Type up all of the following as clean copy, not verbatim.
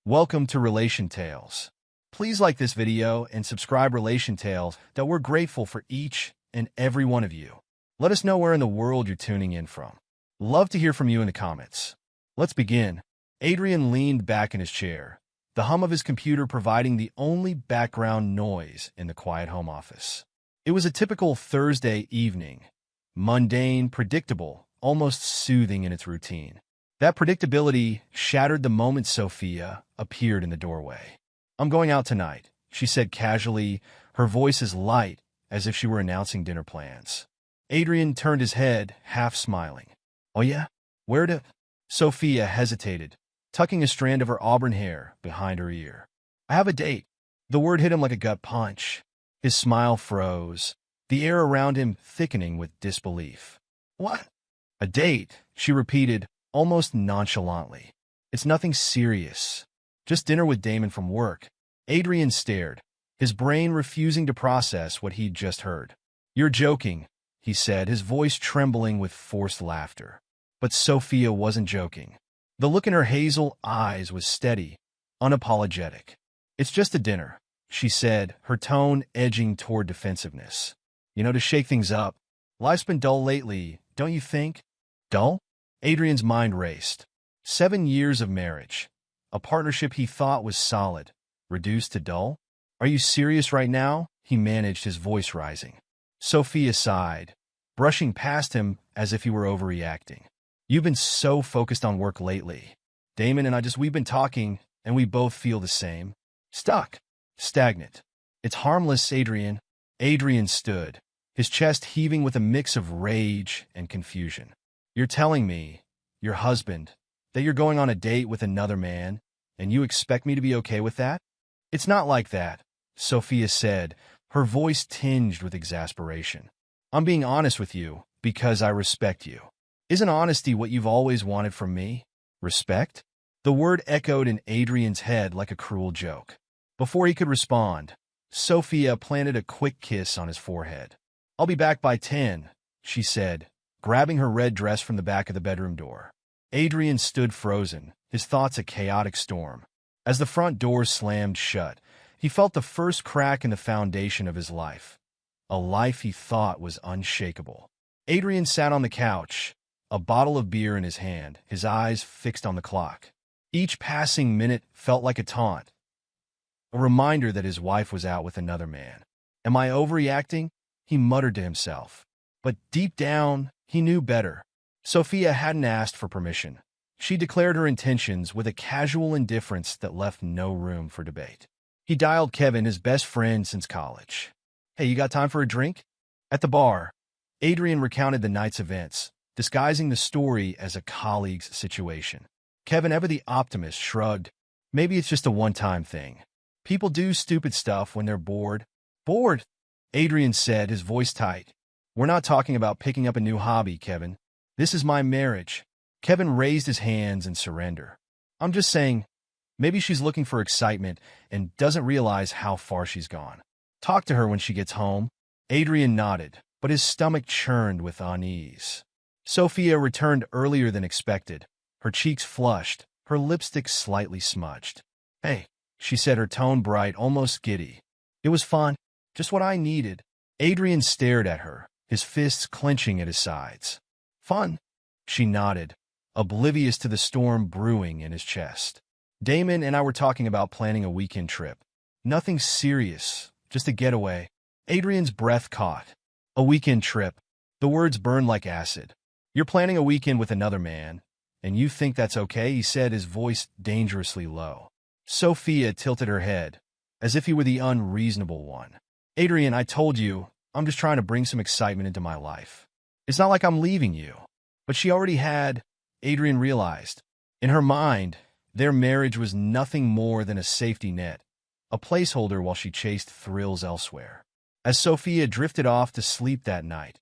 Welcome to Relation Tales. Please like this video and subscribe Relation Tales that we're grateful for each and every one of you. Let us know where in the world you're tuning in from. Love to hear from you in the comments. Let's begin. Adrian leaned back in his chair, the hum of his computer providing the only background noise in the quiet home office. It was a typical Thursday evening, mundane, predictable, almost soothing in its routine. That predictability shattered the moment Sophia appeared in the doorway. "I'm going out tonight," she said casually, her voice as light as if she were announcing dinner plans. Adrian turned his head, half smiling. "Oh yeah? Where to?" Sophia hesitated, tucking a strand of her auburn hair behind her ear. "I have a date." The word hit him like a gut punch. His smile froze, the air around him thickening with disbelief. "What?" "A date," she repeated, almost nonchalantly. "It's nothing serious. Just dinner with Damon from work." Adrian stared, his brain refusing to process what he'd just heard. "You're joking," he said, his voice trembling with forced laughter. But Sophia wasn't joking. The look in her hazel eyes was steady, unapologetic. "It's just a dinner," she said, her tone edging toward defensiveness. To shake things up. Life's been dull lately, don't you think?" "Dull?" Adrian's mind raced. 7 years of marriage. A partnership he thought was solid. Reduced to dull? "Are you serious right now?" He managed, his voice rising. Sophia sighed, brushing past him as if he were overreacting. "You've been so focused on work lately. Damon and we've been talking, and we both feel the same. Stuck. Stagnant. It's harmless, Adrian." Adrian stood, his chest heaving with a mix of rage and confusion. "You're telling me, your husband, that you're going on a date with another man, and you expect me to be okay with that?" "It's not like that," Sophia said, her voice tinged with exasperation. "I'm being honest with you because I respect you. Isn't honesty what you've always wanted from me? Respect?" The word echoed in Adrian's head like a cruel joke. Before he could respond, Sophia planted a quick kiss on his forehead. "I'll be back by 10, she said, grabbing her red dress from the back of the bedroom door. Adrian stood frozen, his thoughts a chaotic storm. As the front door slammed shut, he felt the first crack in the foundation of his life, a life he thought was unshakable. Adrian sat on the couch, a bottle of beer in his hand, his eyes fixed on the clock. Each passing minute felt like a taunt, a reminder that his wife was out with another man. "Am I overreacting?" he muttered to himself. But deep down, he knew better. Sophia hadn't asked for permission. She declared her intentions with a casual indifference that left no room for debate. He dialed Kevin, his best friend since college. "Hey, you got time for a drink?" At the bar, Adrian recounted the night's events, disguising the story as a colleague's situation. Kevin, ever the optimist, shrugged. "Maybe it's just a one-time thing. People do stupid stuff when they're bored." "Bored?" Adrian said, his voice tight. "We're not talking about picking up a new hobby, Kevin. This is my marriage." Kevin raised his hands in surrender. "I'm just saying, maybe she's looking for excitement and doesn't realize how far she's gone. Talk to her when she gets home." Adrian nodded, but his stomach churned with unease. Sophia returned earlier than expected, her cheeks flushed, her lipstick slightly smudged. "Hey," she said, her tone bright, almost giddy. "It was fun. Just what I needed." Adrian stared at her, his fists clenching at his sides. "Fun?" She nodded, oblivious to the storm brewing in his chest. "Damon and I were talking about planning a weekend trip. Nothing serious, just a getaway." Adrian's breath caught. A weekend trip. The words burned like acid. "You're planning a weekend with another man, and you think that's okay?" he said, his voice dangerously low. Sophia tilted her head, as if he were the unreasonable one. "Adrian, I told you, I'm just trying to bring some excitement into my life. It's not like I'm leaving you." But she already had, Adrian realized. In her mind, their marriage was nothing more than a safety net, a placeholder while she chased thrills elsewhere. As Sophia drifted off to sleep that night,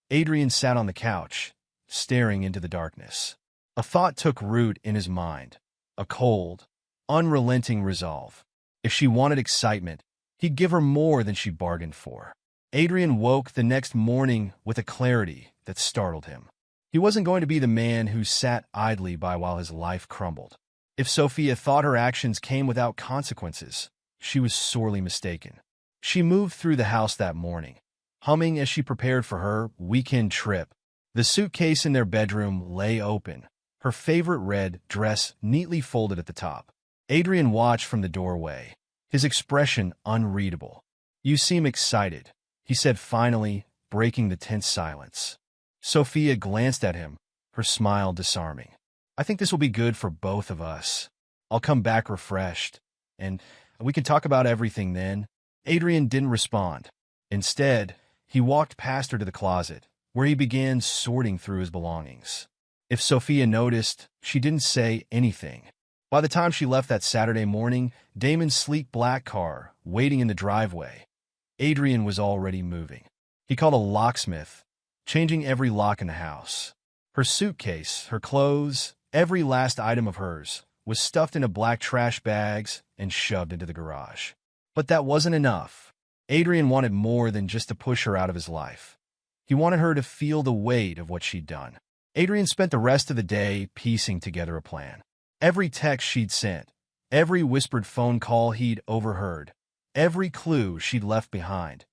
Adrian sat on the couch, staring into the darkness. A thought took root in his mind, a cold, unrelenting resolve. If she wanted excitement, he'd give her more than she bargained for. Adrian woke the next morning with a clarity that startled him. He wasn't going to be the man who sat idly by while his life crumbled. If Sophia thought her actions came without consequences, she was sorely mistaken. She moved through the house that morning, humming as she prepared for her weekend trip. The suitcase in their bedroom lay open, her favorite red dress neatly folded at the top. Adrian watched from the doorway, his expression unreadable. "You seem excited," he said finally, breaking the tense silence. Sophia glanced at him, her smile disarming. "I think this will be good for both of us. I'll come back refreshed, and we can talk about everything then." Adrian didn't respond. Instead, he walked past her to the closet, where he began sorting through his belongings. If Sophia noticed, she didn't say anything. By the time she left that Saturday morning, Damon's sleek black car waiting in the driveway, Adrian was already moving. He called a locksmith, changing every lock in the house. Her suitcase, her clothes, every last item of hers was stuffed into black trash bags and shoved into the garage. But that wasn't enough. Adrian wanted more than just to push her out of his life. He wanted her to feel the weight of what she'd done. Adrian spent the rest of the day piecing together a plan. Every text she'd sent, every whispered phone call he'd overheard, every clue she'd left behind.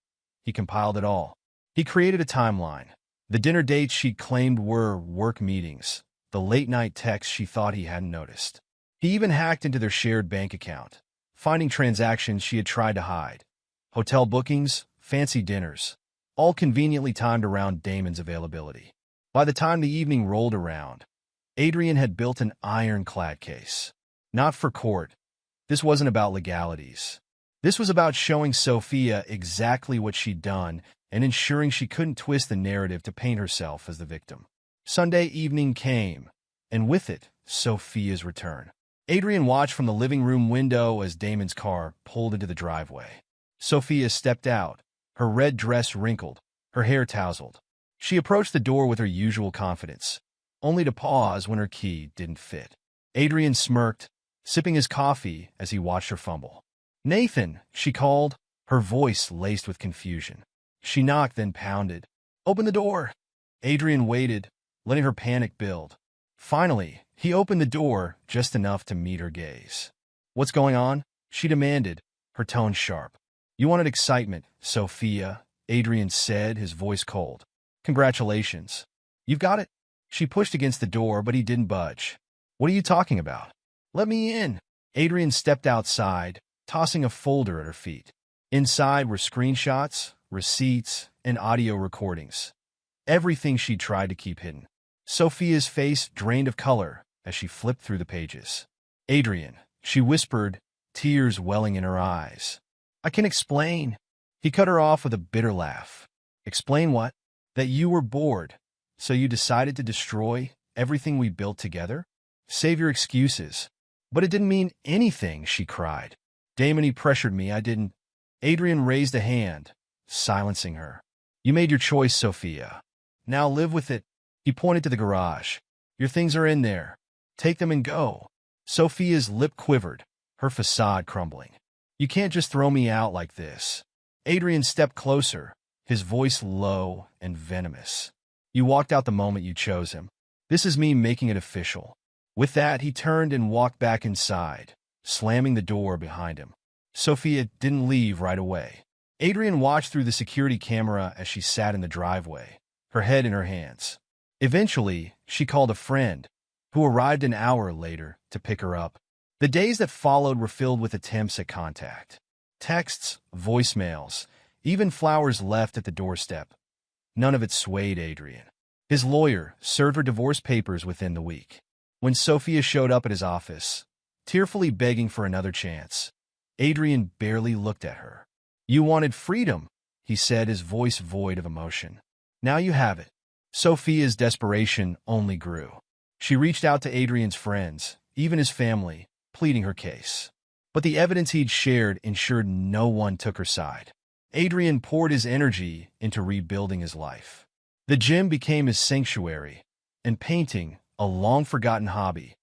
He compiled it all. He created a timeline. The dinner dates she'd claimed were work meetings, the late-night texts she thought he hadn't noticed. He even hacked into their shared bank account, finding transactions she had tried to hide. Hotel bookings, fancy dinners, all conveniently timed around Damon's availability. By the time the evening rolled around, Adrian had built an ironclad case. Not for court. This wasn't about legalities. This was about showing Sophia exactly what she'd done and ensuring she couldn't twist the narrative to paint herself as the victim. Sunday evening came, and with it, Sophia's return. Adrian watched from the living room window as Damon's car pulled into the driveway. Sophia stepped out, her red dress wrinkled, her hair tousled. She approached the door with her usual confidence, only to pause when her key didn't fit. Adrian smirked, sipping his coffee as he watched her fumble. "Nathan," she called, her voice laced with confusion. She knocked, then pounded. "Open the door." Adrian waited, letting her panic build. Finally, he opened the door just enough to meet her gaze. "What's going on?" she demanded, her tone sharp. "You wanted excitement, Sophia," Adrian said, his voice cold. "Congratulations. You've got it." She pushed against the door, but he didn't budge. "What are you talking about?" "Let me in." Adrian stepped outside, tossing a folder at her feet. Inside were screenshots, receipts, and audio recordings. Everything she tried to keep hidden. Sophia's face drained of color as she flipped through the pages. "Adrian," she whispered, tears welling in her eyes. "I can explain." He cut her off with a bitter laugh. "Explain what?" "That you were bored, so you decided to destroy everything we built together? Save your excuses." "But it didn't mean anything," she cried. "Damon, he pressured me, I didn't." Adrian raised a hand, silencing her. "You made your choice, Sophia. Now live with it." He pointed to the garage. "Your things are in there. Take them and go." Sophia's lip quivered, her facade crumbling. "You can't just throw me out like this." Adrian stepped closer, his voice low and venomous. "You walked out the moment you chose him. This is me making it official." With that, he turned and walked back inside, slamming the door behind him. Sophia didn't leave right away. Adrian watched through the security camera as she sat in the driveway, her head in her hands. Eventually, she called a friend, who arrived an hour later to pick her up. The days that followed were filled with attempts at contact. Texts, voicemails, even flowers left at the doorstep. None of it swayed Adrian. His lawyer served her divorce papers within the week. When Sophia showed up at his office, tearfully begging for another chance, Adrian barely looked at her. "You wanted freedom," he said, his voice void of emotion. "Now you have it." Sophia's desperation only grew. She reached out to Adrian's friends, even his family, pleading her case. But the evidence he'd shared ensured no one took her side. Adrian poured his energy into rebuilding his life. The gym became his sanctuary, and painting, a long-forgotten hobby,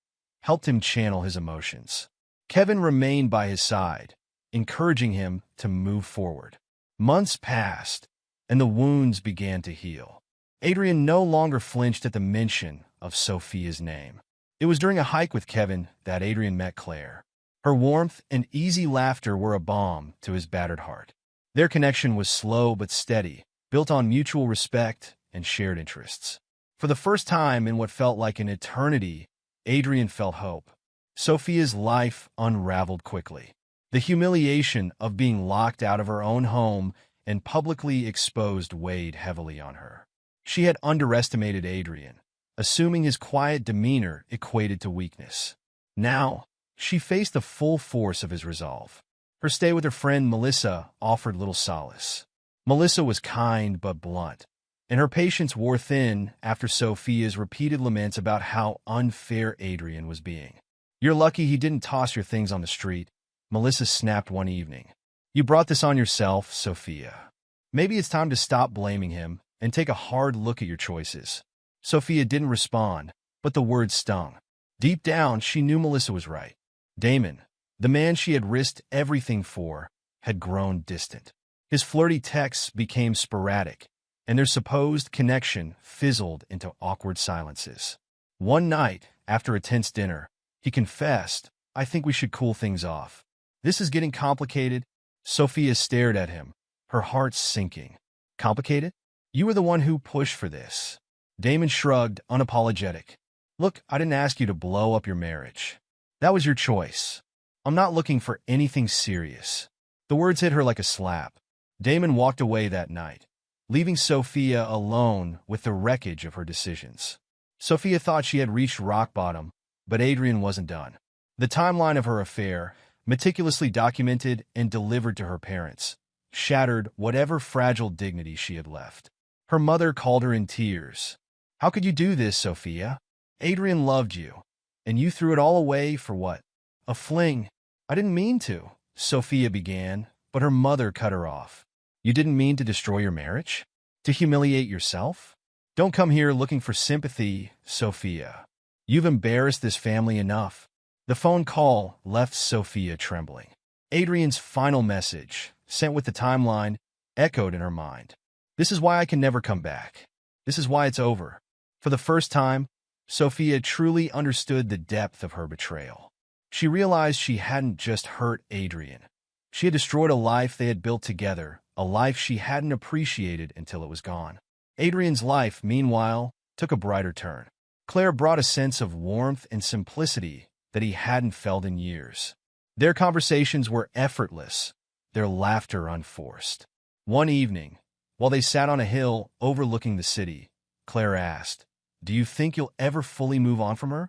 helped him channel his emotions. Kevin remained by his side, encouraging him to move forward. Months passed, and the wounds began to heal. Adrian no longer flinched at the mention of Sophia's name. It was during a hike with Kevin that Adrian met Claire. Her warmth and easy laughter were a balm to his battered heart. Their connection was slow but steady, built on mutual respect and shared interests. For the first time in what felt like an eternity, Adrian felt hope. Sophia's life unraveled quickly. The humiliation of being locked out of her own home and publicly exposed weighed heavily on her. She had underestimated Adrian, assuming his quiet demeanor equated to weakness. Now, she faced the full force of his resolve. Her stay with her friend Melissa offered little solace. Melissa was kind but blunt, and her patience wore thin after Sophia's repeated laments about how unfair Adrian was being. "You're lucky he didn't toss your things on the street," Melissa snapped one evening. "You brought this on yourself, Sophia. Maybe it's time to stop blaming him and take a hard look at your choices." Sophia didn't respond, but the words stung. Deep down, she knew Melissa was right. Damon, the man she had risked everything for, had grown distant. His flirty texts became sporadic, and their supposed connection fizzled into awkward silences. One night, after a tense dinner, he confessed, "I think we should cool things off. This is getting complicated." Sophia stared at him, her heart sinking. "Complicated? You were the one who pushed for this." Damon shrugged, unapologetic. "Look, I didn't ask you to blow up your marriage. That was your choice. I'm not looking for anything serious." The words hit her like a slap. Damon walked away that night, leaving Sophia alone with the wreckage of her decisions. Sophia thought she had reached rock bottom, but Adrian wasn't done. The timeline of her affair, meticulously documented and delivered to her parents, shattered whatever fragile dignity she had left. Her mother called her in tears. "How could you do this, Sophia? Adrian loved you, and you threw it all away for what? A fling." "I didn't mean to," Sophia began, but her mother cut her off. "You didn't mean to destroy your marriage? To humiliate yourself? Don't come here looking for sympathy, Sophia. You've embarrassed this family enough." The phone call left Sophia trembling. Adrian's final message, sent with the timeline, echoed in her mind. "This is why I can never come back. This is why it's over." For the first time, Sophia truly understood the depth of her betrayal. She realized she hadn't just hurt Adrian. She had destroyed a life they had built together, a life she hadn't appreciated until it was gone. Adrian's life, meanwhile, took a brighter turn. Claire brought a sense of warmth and simplicity that he hadn't felt in years. Their conversations were effortless, their laughter unforced. One evening, while they sat on a hill overlooking the city, Claire asked, "Do you think you'll ever fully move on from her?"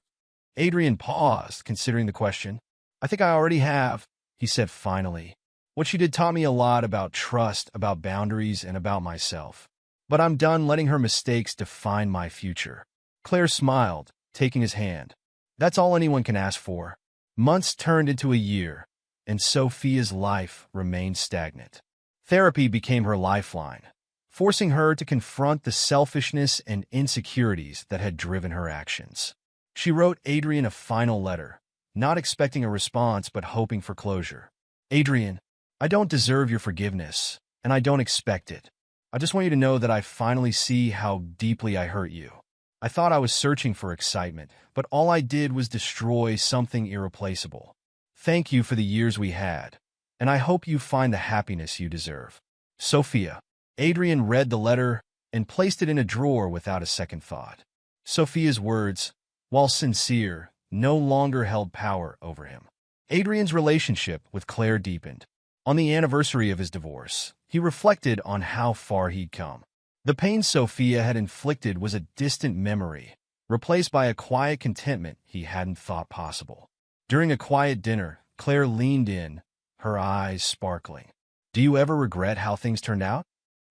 Adrian paused, considering the question. "I think I already have," he said finally. "What she did taught me a lot about trust, about boundaries, and about myself. But I'm done letting her mistakes define my future." Claire smiled, taking his hand. That's all anyone can ask for. Months turned into a year, and Sophia's life remained stagnant. Therapy became her lifeline, forcing her to confront the selfishness and insecurities that had driven her actions. She wrote Adrian a final letter, not expecting a response but hoping for closure. "Adrian, I don't deserve your forgiveness, and I don't expect it. I just want you to know that I finally see how deeply I hurt you. I thought I was searching for excitement, but all I did was destroy something irreplaceable. Thank you for the years we had, and I hope you find the happiness you deserve. Sophia." Adrian read the letter and placed it in a drawer without a second thought. Sophia's words, while sincere, no longer held power over him. Adrian's relationship with Claire deepened. On the anniversary of his divorce, he reflected on how far he'd come. The pain Sophia had inflicted was a distant memory, replaced by a quiet contentment he hadn't thought possible. During a quiet dinner, Claire leaned in, her eyes sparkling. "Do you ever regret how things turned out?"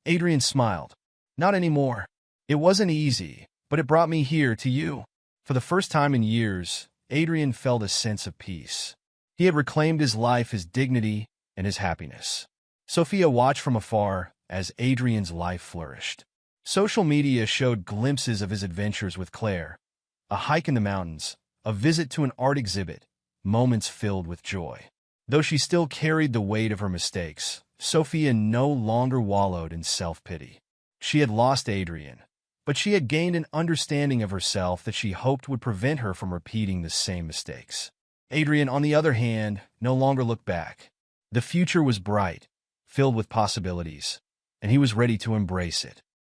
Adrian smiled. "Not anymore. It wasn't easy, but it brought me here to you." For the first time in years, Adrian felt a sense of peace. He had reclaimed his life, his dignity, and his happiness. Sophia watched from afar as Adrian's life flourished. Social media showed glimpses of his adventures with Claire, a hike in the mountains, a visit to an art exhibit, moments filled with joy. Though she still carried the weight of her mistakes, Sophia no longer wallowed in self-pity. She had lost Adrian, but she had gained an understanding of herself that she hoped would prevent her from repeating the same mistakes. Adrian, on the other hand, no longer looked back. The future was bright, filled with possibilities, and he was ready to embrace it.